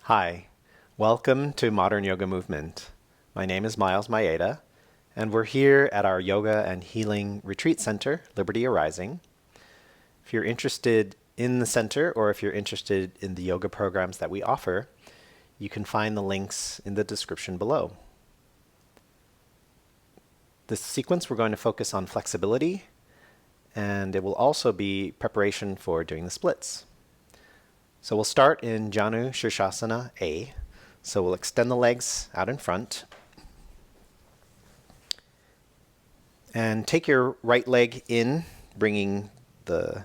Hi, welcome to Modern Yoga Movement. My name is Miles Maeda, and we're here at our Yoga and Healing Retreat Center, Liberty Arising. If you're interested in the center or if you're interested in the yoga programs that we offer, you can find the links in the description below. This sequence we're going to focus on flexibility, and it will also be preparation for doing the splits. So we'll start in Janu Shirshasana A. So we'll extend the legs out in front. And take your right leg in, bringing the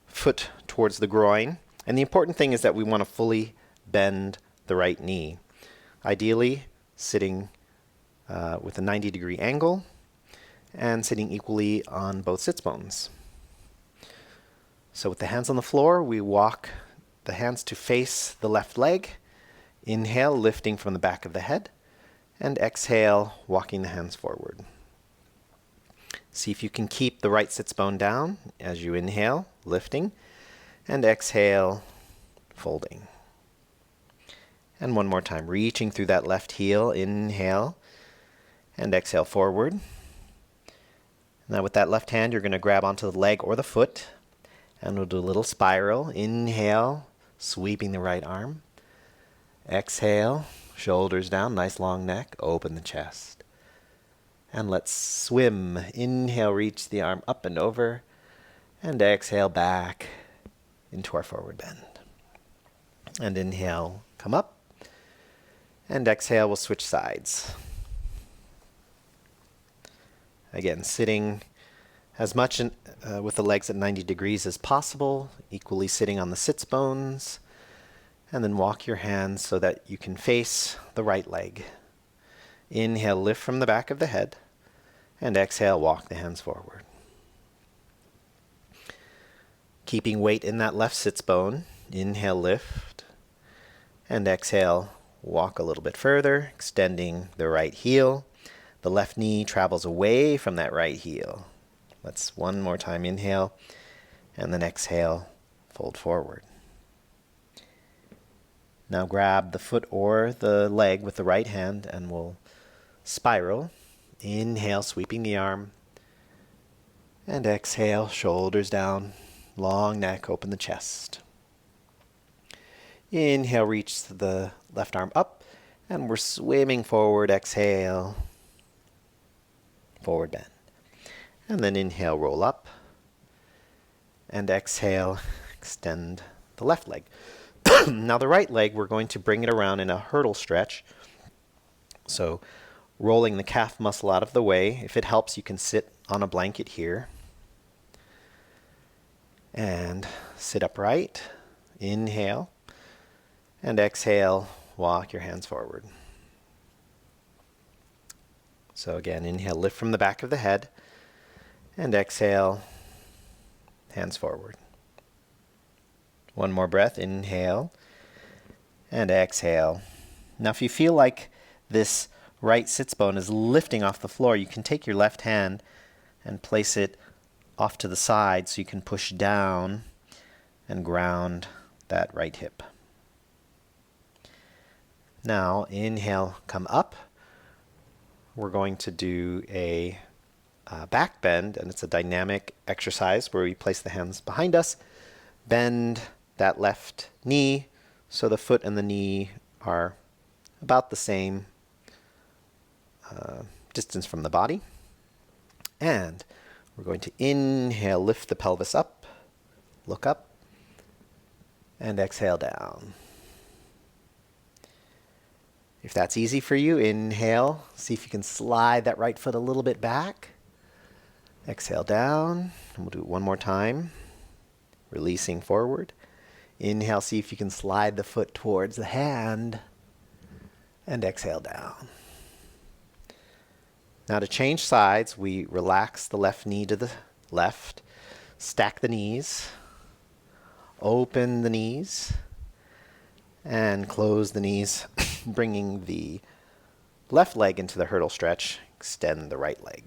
foot towards the groin. And the important thing is that we want to fully bend the right knee. Ideally, sitting with a 90-degree angle and sitting equally on both sits bones. So with the hands on the floor, we walk the hands to face the left leg. Inhale, lifting from the back of the head. And exhale, walking the hands forward. See if you can keep the right sits bone down as you inhale, lifting. And exhale, folding. And one more time, reaching through that left heel. Inhale. And exhale, forward. Now with that left hand, you're going to grab onto the leg or the foot. And we'll do a little spiral. Inhale, sweeping the right arm. Exhale, shoulders down, nice long neck, open the chest. And let's swim. Inhale, reach the arm up and over. And exhale, back into our forward bend. And inhale, come up. And exhale, we'll switch sides. Again, sitting as much with the legs at 90 degrees as possible, equally sitting on the sits bones, and then walk your hands so that you can face the right leg. Inhale, lift from the back of the head, and exhale, walk the hands forward. Keeping weight in that left sits bone, inhale, lift, and exhale, walk a little bit further, extending the right heel. The left knee travels away from that right heel. Let's one more time inhale, and then exhale, fold forward. Now grab the foot or the leg with the right hand, and we'll spiral. Inhale, sweeping the arm, and exhale, shoulders down, long neck, open the chest. Inhale, reach the left arm up, and we're swimming forward. Exhale, forward bend. And then inhale, roll up. And exhale, extend the left leg. Now the right leg, we're going to bring it around in a hurdle stretch. So rolling the calf muscle out of the way. If it helps, you can sit on a blanket here. And sit upright. Inhale. And exhale, walk your hands forward. So again, inhale, lift from the back of the head. And exhale, hands forward. One more breath, inhale, and exhale. Now if you feel like this right sits bone is lifting off the floor, you can take your left hand and place it off to the side so you can push down and ground that right hip. Now inhale, come up. We're going to do a back bend, and it's a dynamic exercise where we place the hands behind us, bend that left knee so the foot and the knee are about the same distance from the body. And we're going to inhale, lift the pelvis up, look up, and exhale down. If that's easy for you, inhale, see if you can slide that right foot a little bit back. Exhale down, and we'll do it one more time, releasing forward. Inhale, see if you can slide the foot towards the hand, and exhale down. Now to change sides, we relax the left knee to the left, stack the knees, open the knees, and close the knees, bringing the left leg into the hurdle stretch, extend the right leg.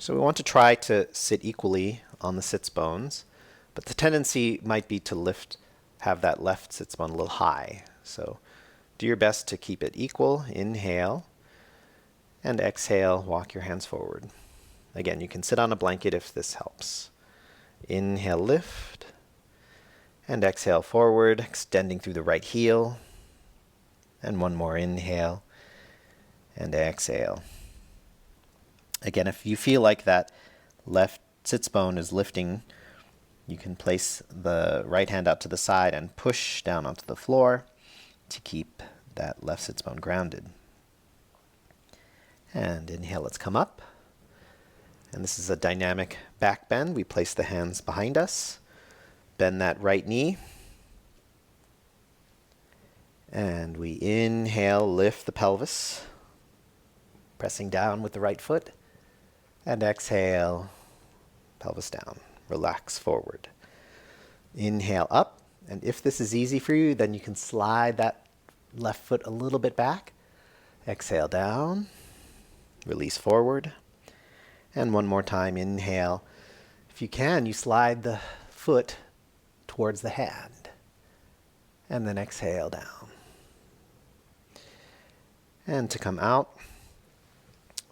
So we want to try to sit equally on the sits bones, but the tendency might be to lift have that left sits bone a little high. So do your best to keep it equal. Inhale and exhale, walk your hands forward. Again, you can sit on a blanket if this helps. Inhale, lift, and exhale forward, extending through the right heel. And one more inhale and exhale. Again, if you feel like that left sits bone is lifting, you can place the right hand out to the side and push down onto the floor to keep that left sits bone grounded. And inhale, let's come up. And this is a dynamic back bend. We place the hands behind us, bend that right knee, and we inhale, lift the pelvis, pressing down with the right foot, and exhale, pelvis down, relax forward. Inhale up, and if this is easy for you, then you can slide that left foot a little bit back. Exhale down, release forward. And one more time, inhale. If you can, you slide the foot towards the hand. And then exhale down. And to come out,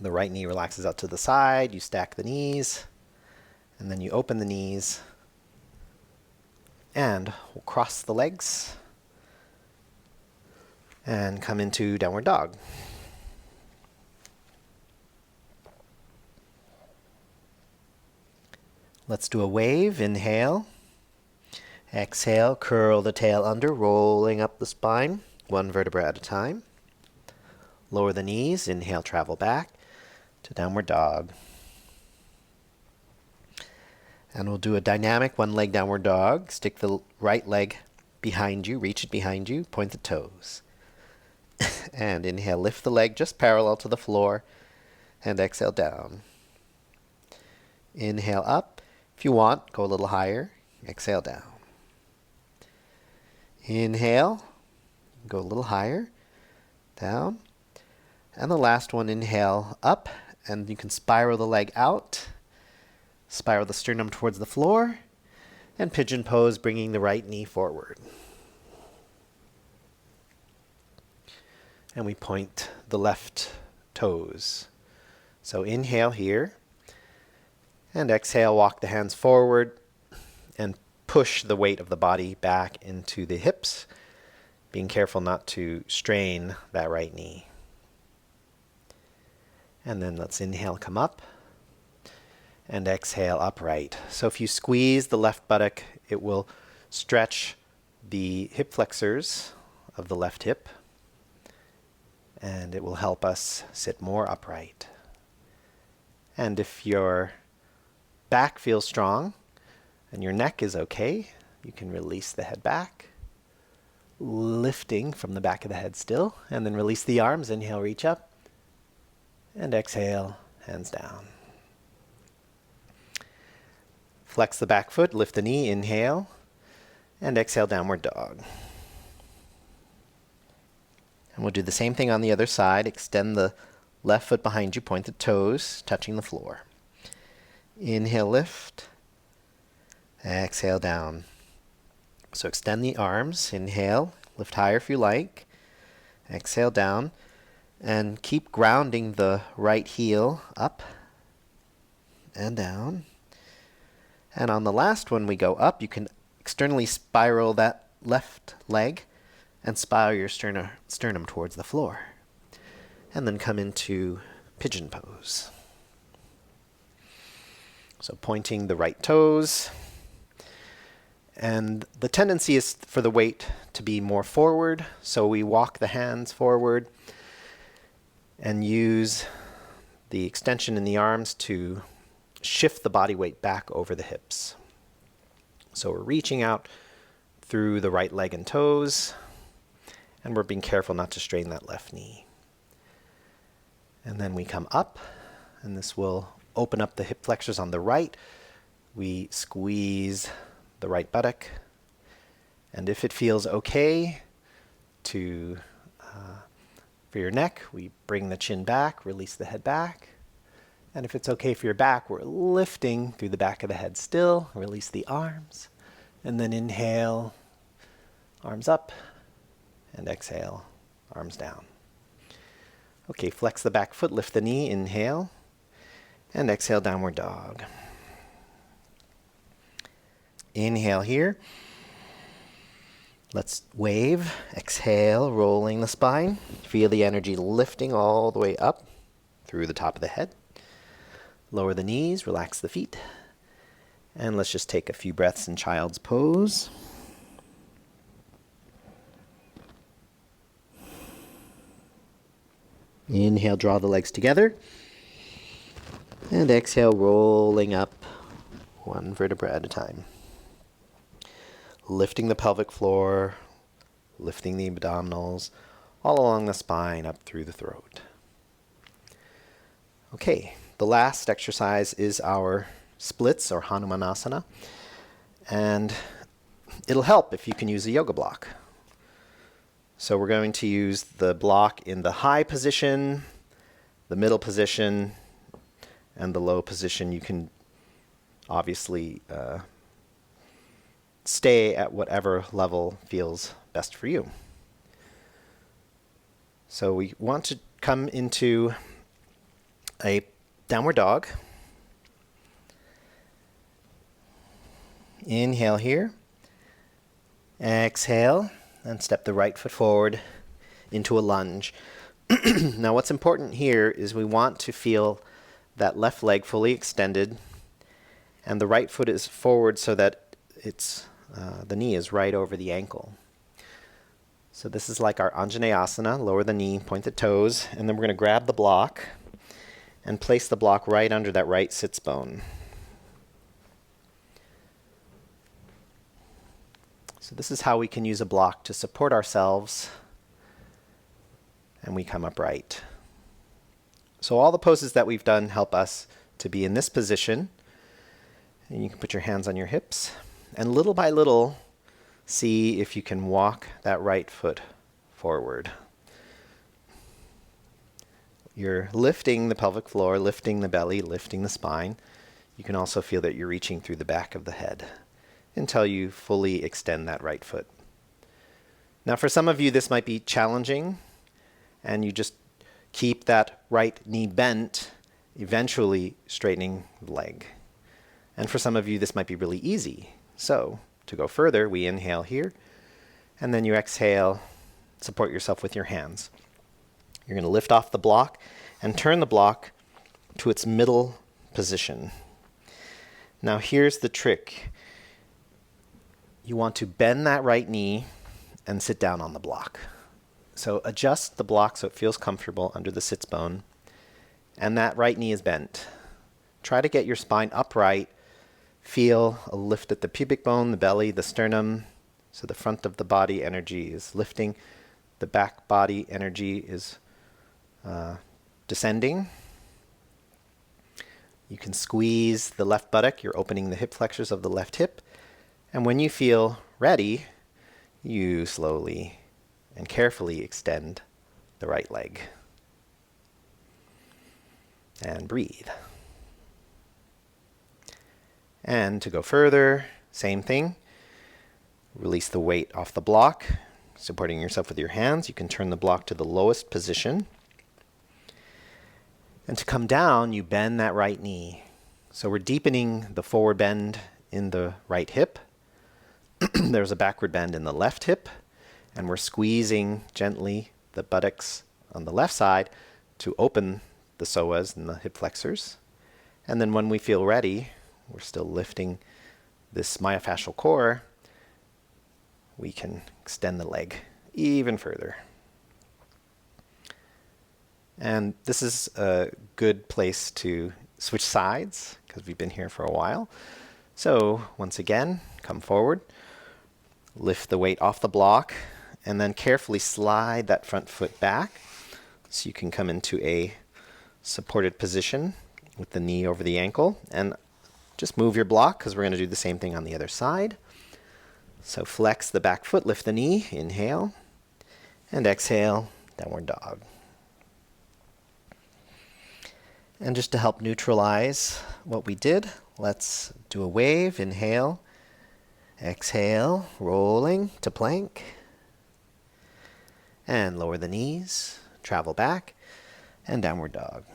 the right knee relaxes out to the side. You stack the knees. And then you open the knees. And we'll cross the legs. And come into downward dog. Let's do a wave. Inhale. Exhale, curl the tail under, rolling up the spine, one vertebra at a time. Lower the knees. Inhale, travel back to downward dog. And we'll do a dynamic one-leg downward dog. Stick the right leg behind you, reach it behind you, point the toes. And inhale, lift the leg just parallel to the floor, and exhale down. Inhale up. If you want, go a little higher. Exhale down. Inhale. Go a little higher. Down. And the last one, inhale up. And you can spiral the leg out. Spiral the sternum towards the floor. And pigeon pose, bringing the right knee forward. And we point the left toes. So inhale here. And exhale, walk the hands forward and push the weight of the body back into the hips, being careful not to strain that right knee. And then let's inhale, come up, and exhale, upright. So if you squeeze the left buttock, it will stretch the hip flexors of the left hip, and it will help us sit more upright. And if your back feels strong and your neck is okay, you can release the head back, lifting from the back of the head still, and then release the arms. Inhale, reach up, and exhale, hands down. Flex the back foot, lift the knee, inhale, and exhale, downward dog. And we'll do the same thing on the other side. Extend the left foot behind you, point the toes, touching the floor. Inhale, lift. Exhale, down. So extend the arms. Inhale, lift higher if you like. Exhale, down. And keep grounding the right heel up and down. And on the last one we go up, you can externally spiral that left leg and spiral your sternum towards the floor. And then come into pigeon pose. So pointing the right toes. And the tendency is for the weight to be more forward. So we walk the hands forward and use the extension in the arms to shift the body weight back over the hips. So we're reaching out through the right leg and toes, and we're being careful not to strain that left knee. And then we come up, and this will open up the hip flexors on the right. We squeeze the right buttock, and if it feels okay for your neck, we bring the chin back, release the head back. And if it's okay for your back, we're lifting through the back of the head still, release the arms, and then inhale, arms up, and exhale, arms down. Okay, flex the back foot, lift the knee, inhale, and exhale, downward dog. Inhale here. Let's wave. Exhale, rolling the spine. Feel the energy lifting all the way up through the top of the head. Lower the knees, relax the feet. And let's just take a few breaths in child's pose. Inhale, draw the legs together. And exhale, rolling up one vertebra at a time. Lifting the pelvic floor, lifting the abdominals, all along the spine, up through the throat. Okay, the last exercise is our splits, or Hanumanasana. And it'll help if you can use a yoga block. So we're going to use the block in the high position, the middle position, and the low position. You can obviously stay at whatever level feels best for you. So we want to come into a downward dog. Inhale here. Exhale, and step the right foot forward into a lunge. Now what's important here is we want to feel that left leg fully extended, and the right foot is forward so that it's the knee is right over the ankle. So this is like our Anjaneyasana. Lower the knee, point the toes, and then we're going to grab the block and place the block right under that right sits bone. So this is how we can use a block to support ourselves, and we come upright. So all the poses that we've done help us to be in this position. And you can put your hands on your hips, and little by little, see if you can walk that right foot forward. You're lifting the pelvic floor, lifting the belly, lifting the spine. You can also feel that you're reaching through the back of the head until you fully extend that right foot. Now for some of you this might be challenging, and you just keep that right knee bent, eventually straightening the leg. And for some of you this might be really easy. So to go further, we inhale here, and then you exhale, support yourself with your hands. You're going to lift off the block and turn the block to its middle position. Now here's the trick. You want to bend that right knee and sit down on the block. So adjust the block so it feels comfortable under the sits bone, and that right knee is bent. Try to get your spine upright. Feel a lift at the pubic bone, the belly, the sternum. So the front of the body energy is lifting. The back body energy is descending. You can squeeze the left buttock. You're opening the hip flexors of the left hip. And when you feel ready, you slowly and carefully extend the right leg. And breathe. And to go further, same thing. Release the weight off the block, supporting yourself with your hands. You can turn the block to the lowest position. And to come down, you bend that right knee. So we're deepening the forward bend in the right hip. There's a backward bend in the left hip. And we're squeezing gently the buttocks on the left side to open the psoas and the hip flexors. And then when we feel ready, we're still lifting this myofascial core, we can extend the leg even further. And this is a good place to switch sides because we've been here for a while. So once again, come forward, lift the weight off the block, and then carefully slide that front foot back so you can come into a supported position with the knee over the ankle. And just move your block because we're going to do the same thing on the other side. So flex the back foot, lift the knee, inhale, and exhale, downward dog. And just to help neutralize what we did, let's do a wave, inhale, Exhale, rolling to plank. And lower the knees, travel back, and downward dog.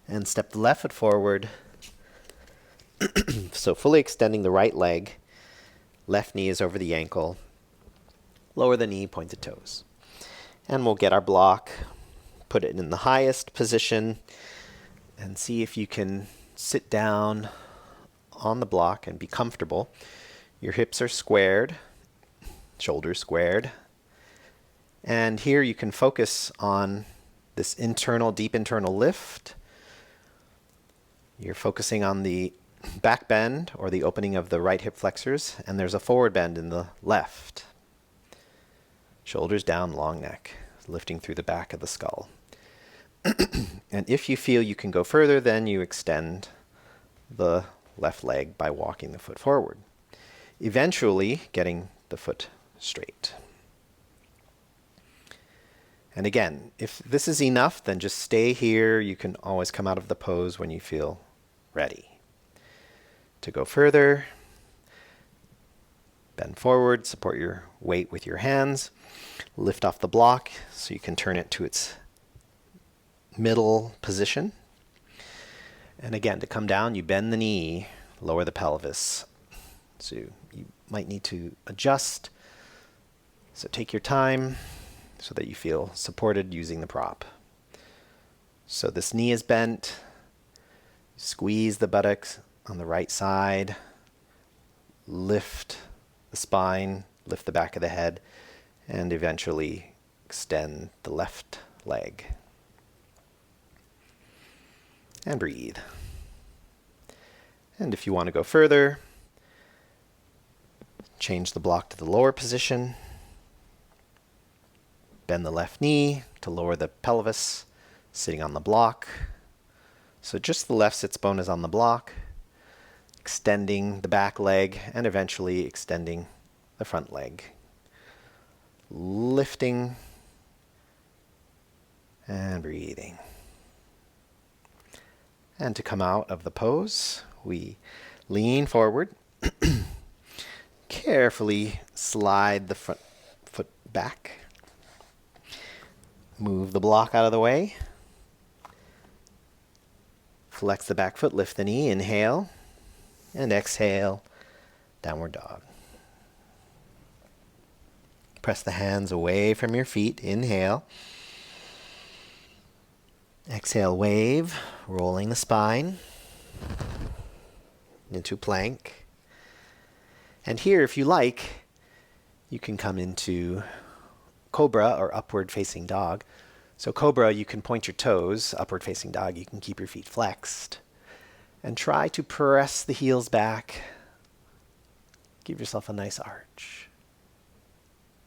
And step the left foot forward. So fully extending the right leg. Left knee is over the ankle. Lower the knee, point the toes. And we'll get our block, put it in the highest position, and see if you can sit down on the block and be comfortable. Your hips are squared, shoulders squared. And here you can focus on this internal, deep internal lift. You're focusing on the back bend or the opening of the right hip flexors, and there's a forward bend in the left. Shoulders down, long neck, lifting through the back of the skull. And if you feel you can go further, then you extend the left leg by walking the foot forward, eventually getting the foot straight. And again, if this is enough, then just stay here. You can always come out of the pose when you feel ready. To go further, bend forward, support your weight with your hands, lift off the block so you can turn it to its middle position. And again, to come down, you bend the knee, lower the pelvis. So you might need to adjust. So take your time so that you feel supported using the prop. So this knee is bent. Squeeze the buttocks on the right side. Lift the spine, lift the back of the head, and eventually extend the left leg. And breathe. And if you want to go further, change the block to the lower position. Bend the left knee to lower the pelvis, sitting on the block. So just the left sits bone is on the block, extending the back leg and eventually extending the front leg. Lifting and breathing. And to come out of the pose, we lean forward, carefully slide the front foot back, move the block out of the way, flex the back foot, lift the knee, inhale, and exhale, downward dog. Press the hands away from your feet, inhale. Exhale, wave, rolling the spine into plank. And here, if you like, you can come into cobra or upward facing dog. So cobra, you can point your toes. Upward facing dog, you can keep your feet flexed. And try to press the heels back. Give yourself a nice arch.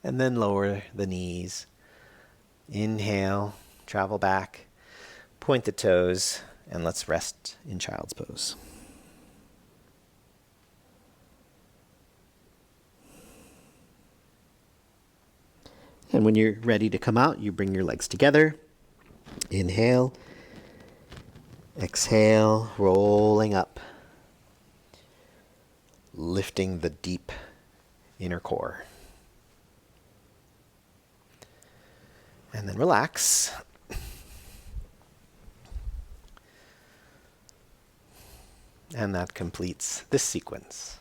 And then lower the knees. Inhale, travel back. Point the toes, and let's rest in child's pose. And when you're ready to come out, you bring your legs together. Inhale. Exhale, rolling up. Lifting the deep inner core. And then relax. And that completes this sequence.